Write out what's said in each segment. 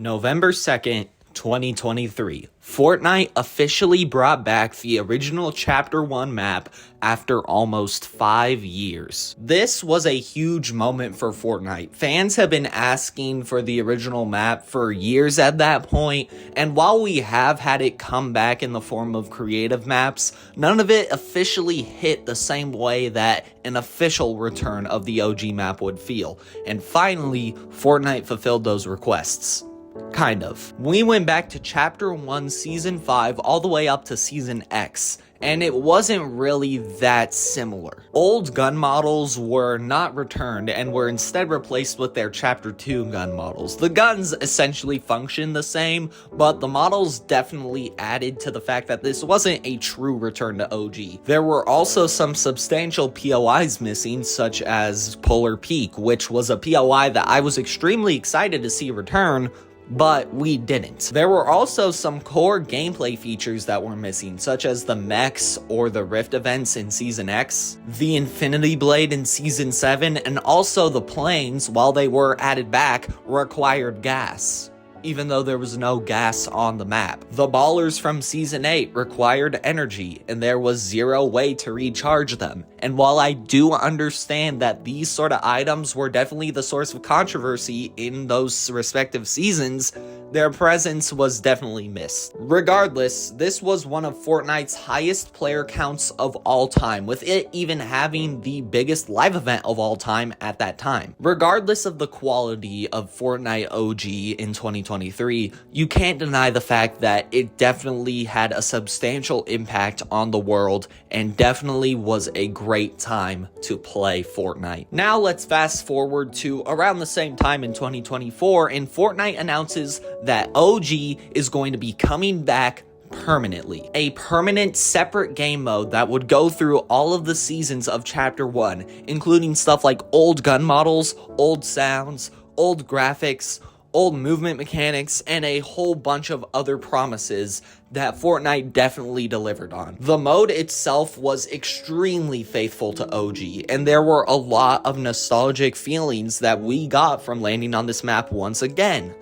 November 2nd, 2023, Fortnite officially brought back the original Chapter 1 map after almost 5 years. This was a huge moment for Fortnite. Fans have been asking for the original map for years at that point, and while we have had it come back in the form of creative maps, none of it officially hit the same way that an official return of the OG map would feel. And finally, Fortnite fulfilled those requests. Kind of. We went back to Chapter 1, Season 5, all the way up to Season X, and it wasn't really that similar. Old gun models were not returned and were instead replaced with their Chapter 2 gun models. The guns essentially function the same, but the models definitely added to the fact that this wasn't a true return to OG. There were also some substantial POIs missing, such as Polar Peak, which was a POI that I was extremely excited to see return, but we didn't. There were also some core gameplay features that were missing, such as the mechs or the rift events in Season X, the Infinity Blade in Season 7, and also the planes, while they were added back, required gas, even though there was no gas on the map. The ballers from Season 8 required energy, and there was zero way to recharge them. And while I do understand that these sort of items were definitely the source of controversy in those respective seasons, their presence was definitely missed. Regardless, this was one of Fortnite's highest player counts of all time, with it even having the biggest live event of all time at that time. Regardless of the quality of Fortnite OG in 2023, you can't deny the fact that it definitely had a substantial impact on the world and definitely was a great time to play Fortnite. Now let's fast forward to around the same time in 2024, and Fortnite announces that OG is going to be coming back permanently. A permanent separate game mode that would go through all of the seasons of Chapter 1, including stuff like old gun models, old sounds, old graphics, old movement mechanics, and a whole bunch of other promises that Fortnite definitely delivered on. The mode itself was extremely faithful to OG, and there were a lot of nostalgic feelings that we got from landing on this map once again.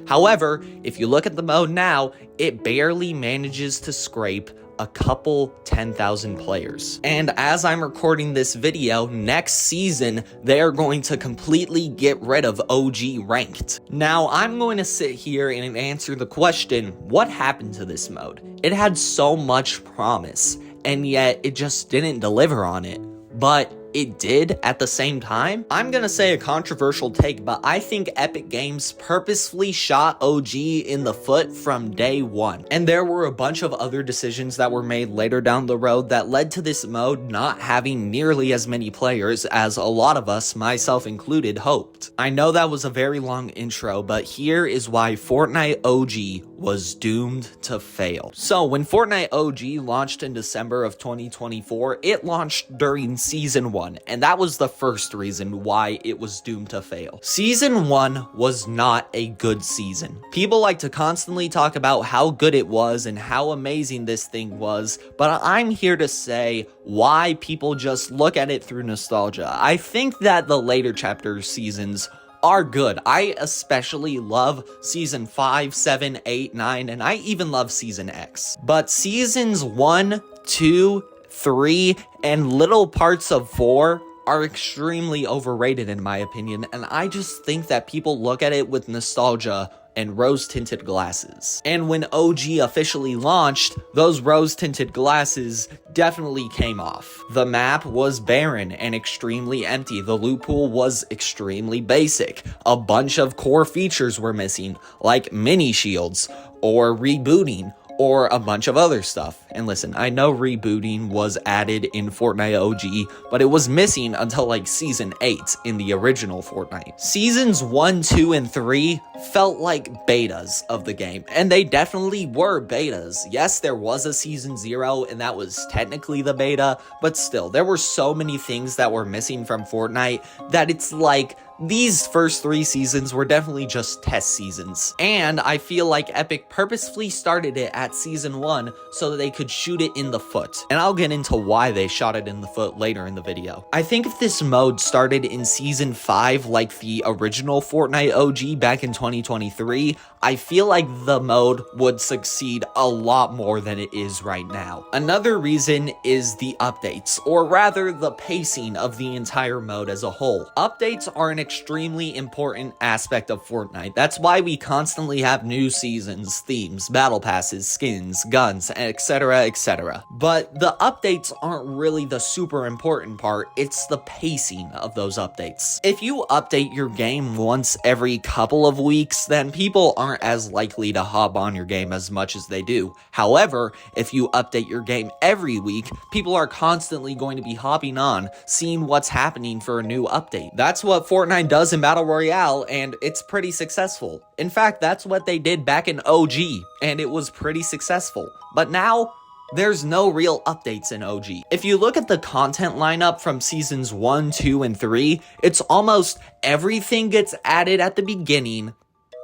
However, if you look at the mode now, it barely manages to scrape a couple 10,000 players. And as I'm recording this video, next season, they are going to completely get rid of OG Ranked. Now, I'm going to sit here and answer the question, what happened to this mode? It had so much promise, and yet it just didn't deliver on it. But it did at the same time. I'm gonna say a controversial take, but I think Epic Games purposefully shot OG in the foot from day one. And there were a bunch of other decisions that were made later down the road that led to this mode not having nearly as many players as a lot of us, myself included, hoped. I know that was a very long intro, but here is why Fortnite OG was doomed to fail. So when Fortnite OG launched in December of 2024, it launched during Season 1. And that was the first reason why it was doomed to fail. Season 1 was not a good season. People like to constantly talk about how good it was and how amazing this thing was, but I'm here to say why people just look at it through nostalgia. I think that the later chapter seasons are good. I especially love Season 5, 7, 8, 9, and I even love Season X. But Seasons 1, 2, 3, and little parts of 4 are extremely overrated in my opinion, and I just think that people look at it with nostalgia and rose-tinted glasses. And when OG officially launched, those rose-tinted glasses definitely came off. The map was barren and extremely empty. The loot pool was extremely basic. A bunch of core features were missing, like mini shields, or rebooting, or a bunch of other stuff. And listen, I know rebooting was added in Fortnite OG, but it was missing until like Season 8 in the original Fortnite. Seasons 1, 2, and 3 felt like betas of the game, and they definitely were betas. Yes, there was a Season 0, and that was technically the beta, but still, there were so many things that were missing from Fortnite that it's like, these first 3 seasons were definitely just test seasons. And I feel like Epic purposefully started it at Season 1 so that they could could shoot it in the foot. And I'll get into why they shot it in the foot later in the video. I think if this mode started in Season 5 like the original Fortnite OG back in 2023, I feel like the mode would succeed a lot more than it is right now. Another reason is the updates, or rather the pacing of the entire mode as a whole. Updates are an extremely important aspect of Fortnite. That's why we constantly have new seasons, themes, battle passes, skins, guns, etc, etc. But the updates aren't really the super important part, it's the pacing of those updates. If you update your game once every couple of weeks, then people aren't as likely to hop on your game as much as they do. However, if you update your game every week, people are constantly going to be hopping on, seeing what's happening for a new update. That's what Fortnite does in Battle Royale, and it's pretty successful. In fact, that's what they did back in OG, and it was pretty successful. But now, there's no real updates in OG. If you look at the content lineup from seasons 1, 2, and 3, it's almost everything gets added at the beginning,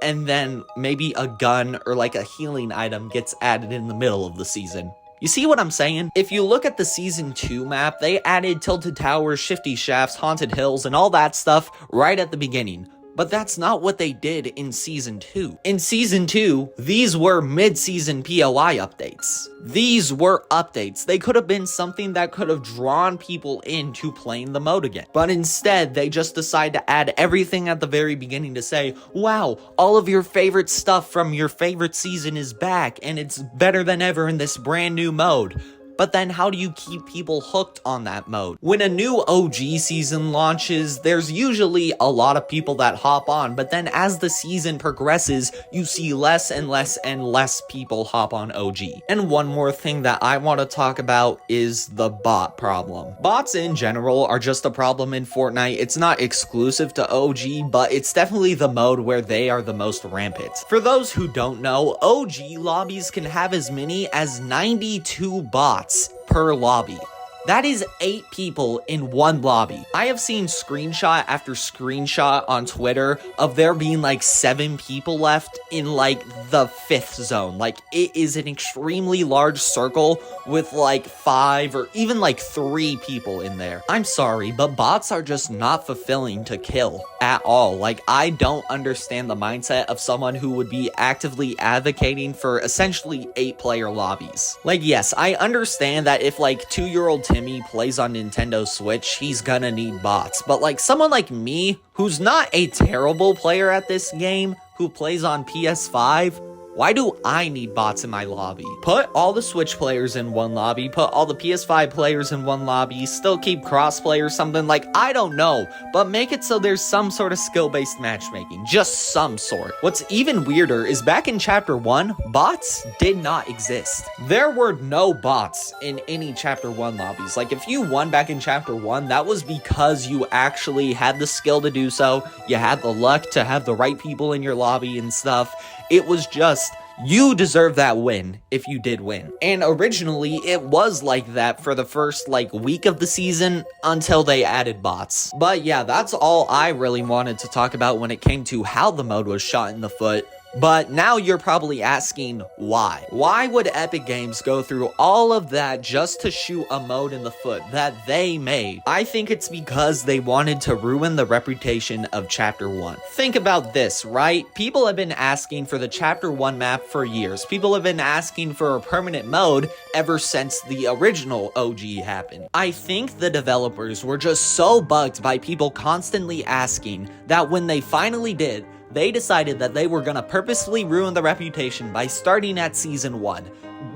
and then maybe a gun or like a healing item gets added in the middle of the season. You see what I'm saying? If you look at the Season 2 map, they added Tilted Towers, Shifty Shafts, Haunted Hills, and all that stuff right at the beginning. But that's not what they did in Season 2. In Season 2, these were mid-season POI updates. These were updates. They could have been something that could have drawn people into playing the mode again. But instead, they just decide to add everything at the very beginning to say, wow, all of your favorite stuff from your favorite season is back, and it's better than ever in this brand new mode. But then how do you keep people hooked on that mode? When a new OG season launches, there's usually a lot of people that hop on, but then as the season progresses, you see less and less and less people hop on OG. And one more thing that I want to talk about is the bot problem. Bots in general are just a problem in Fortnite. It's not exclusive to OG, but it's definitely the mode where they are the most rampant. For those who don't know, OG lobbies can have as many as 92 bots per lobby. That is 8 people in one lobby. I have seen screenshot after screenshot on Twitter of there being like 7 people left in like the 5th zone. Like, it is an extremely large circle with like 5 or even like 3 people in there. I'm sorry, but bots are just not fulfilling to kill at all. Like, I don't understand the mindset of someone who would be actively advocating for essentially 8-player lobbies. Like, yes, I understand that if like 2-year-old Timmy plays on Nintendo Switch, he's gonna need bots. But like someone like me, who's not a terrible player at this game, who plays on PS5, why do I need bots in my lobby? Put all the Switch players in one lobby, put all the PS5 players in one lobby, still keep crossplay or something, like, I don't know, but make it so there's some sort of skill-based matchmaking, just some sort. What's even weirder is back in Chapter 1, bots did not exist. There were no bots in any Chapter 1 lobbies. Like, if you won back in Chapter 1, that was because you actually had the skill to do so, you had the luck to have the right people in your lobby and stuff. It was just, you deserve that win if you did win. And originally, it was like that for the first, like, week of the season until they added bots. But yeah, that's all I really wanted to talk about when it came to how the mode was shot in the foot. But now you're probably asking why. Why would Epic Games go through all of that just to shoot a mode in the foot that they made? I think it's because they wanted to ruin the reputation of Chapter 1. Think about this, right? People have been asking for the Chapter 1 map for years. People have been asking for a permanent mode ever since the original OG happened. I think the developers were just so bugged by people constantly asking that when they finally did, they decided that they were gonna purposefully ruin the reputation by starting at Season 1,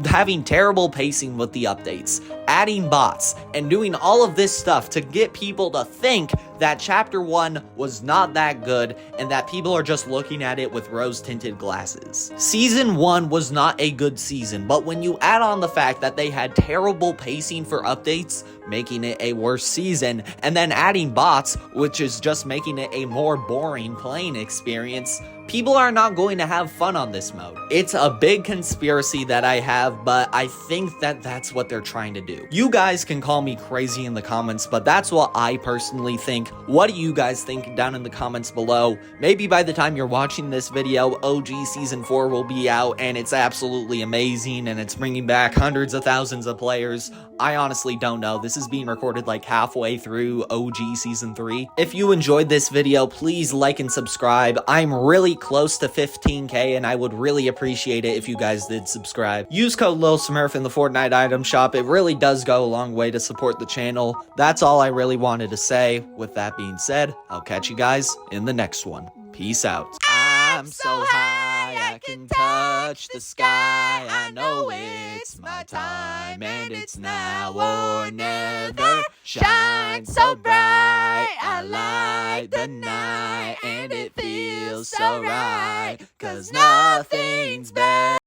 having terrible pacing with the updates, adding bots, and doing all of this stuff to get people to think that Chapter 1 was not that good and that people are just looking at it with rose-tinted glasses. Season 1 was not a good season, but when you add on the fact that they had terrible pacing for updates, making it a worse season, and then adding bots, which is just making it a more boring playing experience, people are not going to have fun on this mode. It's a big conspiracy that I have, but I think that that's what they're trying to do. You guys can call me crazy in the comments, but that's what I personally think. What do you guys think down in the comments below? Maybe by the time you're watching this video, OG Season 4 will be out, and it's absolutely amazing, and it's bringing back hundreds of thousands of players. I honestly don't know. This is being recorded like halfway through OG Season 3. If you enjoyed this video, please like and subscribe. I'm really close to 15K, and I would really appreciate it if you guys did subscribe. Use code LilSmurf in the Fortnite item shop. It really does go a long way to support the channel. That's all I really wanted to say. With that being said, I'll catch you guys in the next one. Peace out. I'm so high, I can touch the sky. I know it's my time, and it's now or never. Shine so bright, I light the night, and it feels so right, 'cause nothing's better.